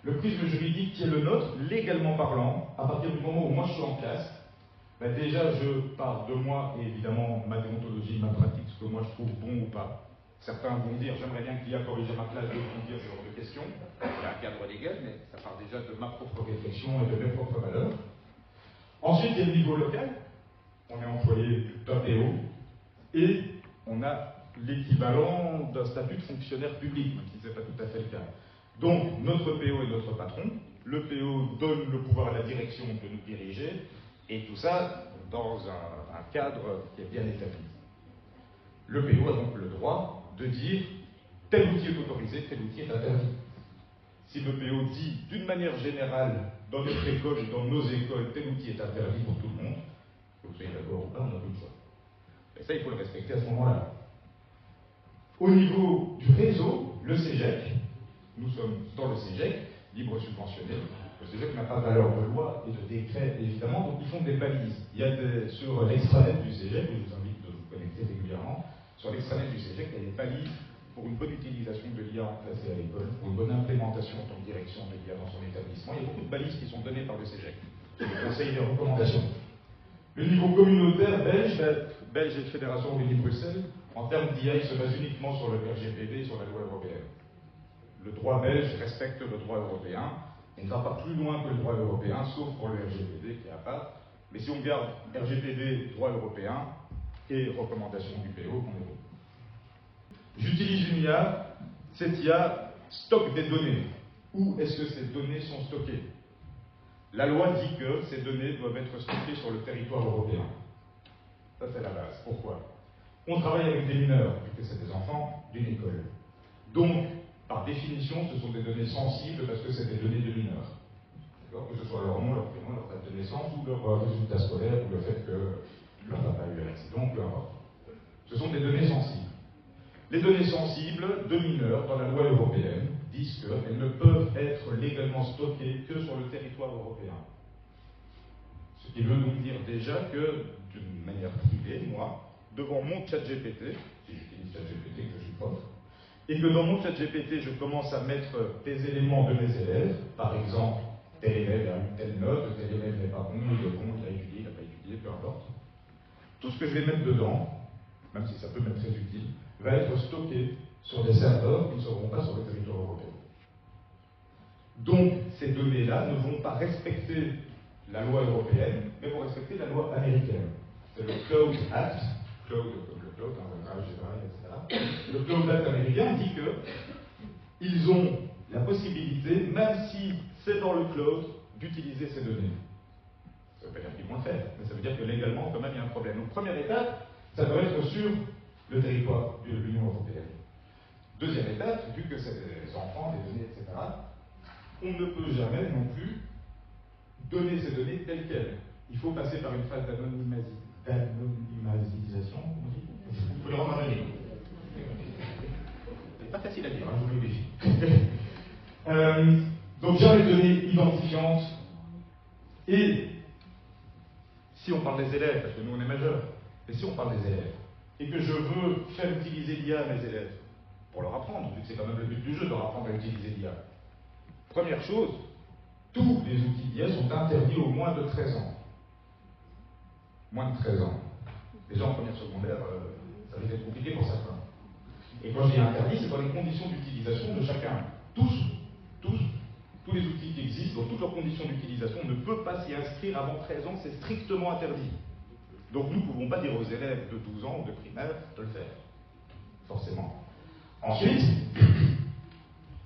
Le prisme juridique qui est le nôtre, légalement parlant, à partir du moment où moi je suis en classe, ben déjà je parle de moi et évidemment ma déontologie, ma pratique, ce que moi je trouve bon ou pas. Certains vont dire j'aimerais bien qu'il y ait à corriger ma classe, d'autres vont dire ce genre de questions. Il y a un cadre légal, mais ça part déjà de ma propre réflexion et de mes propres valeurs. Ensuite, il y a le niveau local. On est employé d'un PO et on a l'équivalent d'un statut de fonctionnaire public, même si ce n'est pas tout à fait le cas. Donc, notre PO est notre patron. Le PO donne le pouvoir à la direction de nous diriger, et tout ça dans un cadre qui est bien établi. Le PO a donc le droit de dire tel outil est autorisé, tel outil est interdit. Si le PO dit d'une manière générale, dans notre école et dans nos écoles, tel outil est interdit pour tout le monde, que vous soyez d'accord ou pas, on n'a plus le choix. Et ça, il faut le respecter à ce moment-là. Au niveau du réseau, le CEGEC, nous sommes dans le CEGEC, libre subventionné. Le CEGEC n'a pas valeur de loi et de décret, évidemment, donc ils font des balises. Il y a sur l'extranet du CEGEC, et je vous invite de vous connecter régulièrement, sur l'extranet du CEGEC, il y a des balises pour une bonne utilisation de l'IA placée à l'école, pour une bonne implémentation en tant que direction de l'IA dans son établissement. Il y a beaucoup de balises qui sont données par le CEGEC, le conseil des recommandations. Le niveau communautaire belge, belge et Fédération Wallonie-Bruxelles, en termes d'IA, il se base uniquement sur le RGPD et sur la loi européenne. Le droit belge respecte le droit européen et ne va pas plus loin que le droit européen, sauf pour le RGPD qui est à part. Mais si on garde RGPD, droit européen et recommandations du PO, on est bon. J'utilise une IA, cette IA stocke des données. Où est-ce que ces données sont stockées? La loi dit que ces données doivent être stockées sur le territoire européen. Ça, c'est la base. Pourquoi? On travaille avec des mineurs, puisque c'est des enfants d'une école. Donc, par définition, ce sont des données sensibles parce que c'est des données de mineurs. Que ce soit leur nom, leur prénom, leur date de naissance, ou leur résultat scolaire, ou le fait que leur papa a eu un accident, peu importe. Ce sont des données sensibles. Les données sensibles de mineurs, dans la loi européenne, disent qu'elles ne peuvent être légalement stockées que sur le territoire européen. Ce qui veut donc dire déjà que, d'une manière privée, moi, devant mon chat GPT, si j'utilise chat GPT, que je suis prof, et que dans mon chat GPT, je commence à mettre des éléments de mes élèves, par exemple, tel élève a eu telle note, tel élève n'est pas bon, il est bon, il a étudié, il n'a pas étudié, peu importe. Tout ce que je vais mettre dedans, même si ça peut m'être très utile, va être stocké sur des serveurs qui ne seront pas sur le territoire européen. Donc, ces données-là ne vont pas respecter la loi européenne, mais vont respecter la loi américaine. C'est le Cloud Act, Cloud comme le cloud, etc. Le Cloud Act américain dit qu'ils ont la possibilité, même si c'est dans le cloud, d'utiliser ces données. Ça ne veut pas dire qu'ils vont le faire, mais ça veut dire que légalement, quand même, il y a un problème. Donc, première étape, ça doit être sur le territoire de l'Union européenne. Deuxième étape, vu que c'est des enfants, des données, etc., on ne peut jamais non plus donner ces données telles quelles. Il faut passer par une phase d'anonymisation, on dit. Il faut les rendre anonymes. C'est pas facile à dire, hein, je vous le dis. Donc j'ai les données identifiantes, et si on parle des élèves, parce que nous on est majeurs, et si on parle des élèves, et que je veux faire utiliser l'IA à mes élèves, pour leur apprendre, vu que c'est quand même le but du jeu, de leur apprendre à utiliser l'IA. Première chose, tous les outils d'IA sont interdits aux moins de 13 ans. Moins de 13 ans. Déjà en première secondaire, ça risque d'être compliqué pour certains. Et quand je dis interdit, c'est dans les conditions d'utilisation de chacun. Tous les outils qui existent, dans toutes leurs conditions d'utilisation, on ne peut pas s'y inscrire avant 13 ans, c'est strictement interdit. Donc nous ne pouvons pas dire aux élèves de 12 ans ou de primaire de le faire. Forcément. Ensuite,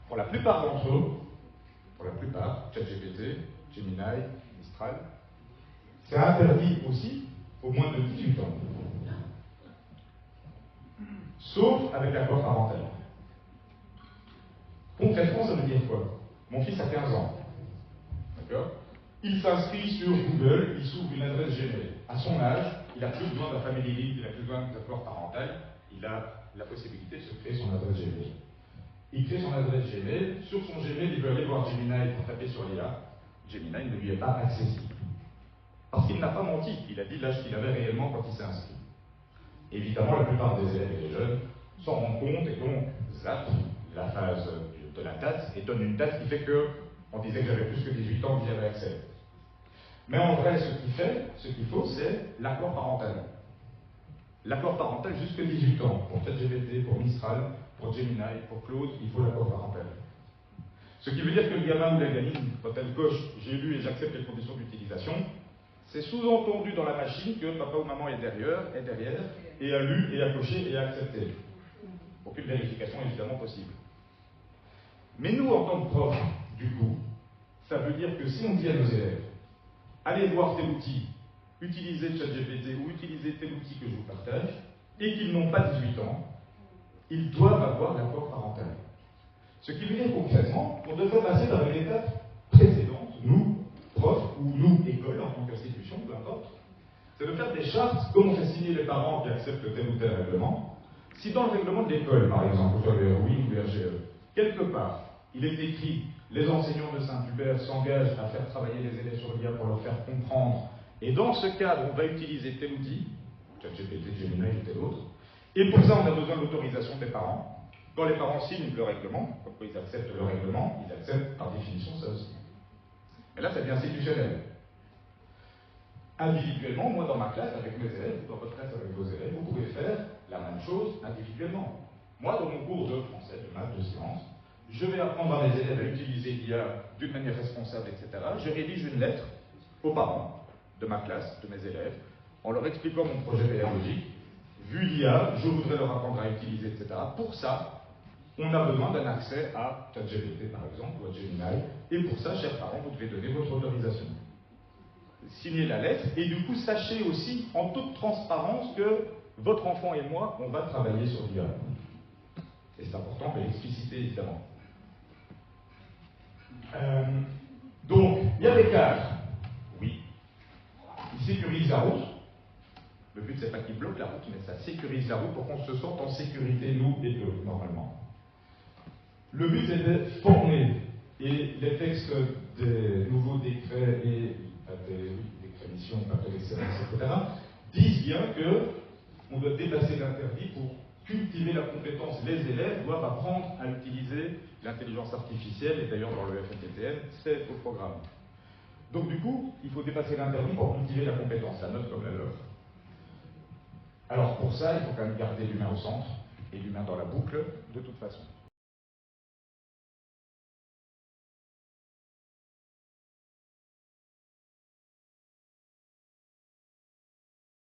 pour la plupart d'entre eux, ChatGPT, Gemini, Mistral, c'est interdit aussi aux moins de 18 ans. Sauf avec l'accord parental. Concrètement, ça veut dire quoi? Mon fils a 15 ans. D'accord? Il s'inscrit sur Google, il s'ouvre une adresse Gmail. À son âge, il n'a plus besoin d'un family link, il n'a plus besoin d'accord parental, il a la possibilité de se créer son adresse Gmail. Il crée son adresse Gmail, sur son Gmail, il veut aller voir Gemini pour taper sur l'IA. Gemini ne lui est pas accessible. Parce qu'il n'a pas menti, il a dit l'âge qu'il avait réellement quand il s'est inscrit. Évidemment, la plupart des élèves et des jeunes s'en rendent compte et donc zappent la phase de la date et donnent une date qui fait que On disait que j'avais plus que 18 ans, que j'y avais accès. Mais en vrai, ce qu'il faut, c'est l'accord parental. L'accord parental jusqu'à 18 ans. Pour ChatGPT, pour Mistral, pour Gemini, pour Claude, il faut l'accord parental. Ce qui veut dire que le gamin ou la gamine, quand elle coche « j'ai lu et j'accepte les conditions d'utilisation », c'est sous-entendu dans la machine que papa ou maman est derrière, et a lu, et a coché, et a accepté. Aucune vérification évidemment possible. Mais nous, en tant que profs, du coup, ça veut dire que si on dit à nos élèves « allez voir tel outil, utilisez ChatGPT ou utilisez tel outil que je vous partage », et qu'ils n'ont pas 18 ans, ils doivent avoir l'accord parental. Ce qui veut dire concrètement qu'on devrait passer par une étape précédente, nous, profs, ou nous, école, en tant qu'institution, peu importe, c'est de faire des chartes, comme on fait signer les parents qui acceptent tel ou tel règlement. Si dans le règlement de l'école, par exemple, sur le ROI ou le RGE, quelque part, il est écrit « les enseignants de Saint-Hubert s'engagent à faire travailler les élèves sur l'IA pour leur faire comprendre », et dans ce cadre, on va utiliser tel outil, ChatGPT, Gemini ou tel autre, et pour ça, on a besoin de l'autorisation des parents. Quand les parents signent le règlement, comme quoi ils acceptent le règlement, ils acceptent par définition ça aussi. Mais là, ça devient institutionnel. Individuellement, moi dans ma classe, avec mes élèves, ou dans votre classe avec vos élèves, vous pouvez faire la même chose individuellement. Moi, dans mon cours de français, de maths, de sciences, je vais apprendre à mes élèves à utiliser l'IA d'une manière responsable, etc. Je rédige une lettre aux parents de ma classe, de mes élèves, en leur expliquant mon projet pédagogique. Vu l'IA, je voudrais leur apprendre à utiliser, etc. Pour ça, on a besoin d'un accès à ChatGPT, par exemple, ou à Gemini. Et pour ça, chers parents, vous devez donner votre autorisation. Signez la lettre, et du coup, sachez aussi, en toute transparence, que votre enfant et moi, on va travailler sur l'IA. Et c'est important de l'expliciter, évidemment. Donc, il y a des cadres. Oui. Ils sécurisent la route. Le but, c'est pas qu'ils bloquent la route, mais ça sécurise la route pour qu'on se sente en sécurité, nous et eux, normalement. Le but est de former. Et les textes des nouveaux décrets et des décrets mission, pacte d'excellence, etc., disent bien qu'on doit dépasser l'interdit pour cultiver la compétence. Les élèves doivent apprendre à utiliser l'intelligence artificielle, et d'ailleurs dans le FNTTN, c'est au programme. Donc du coup, il faut dépasser l'interdit pour cultiver la compétence, la note comme la leur. Alors pour ça, il faut quand même garder l'humain au centre, et l'humain dans la boucle, de toute façon.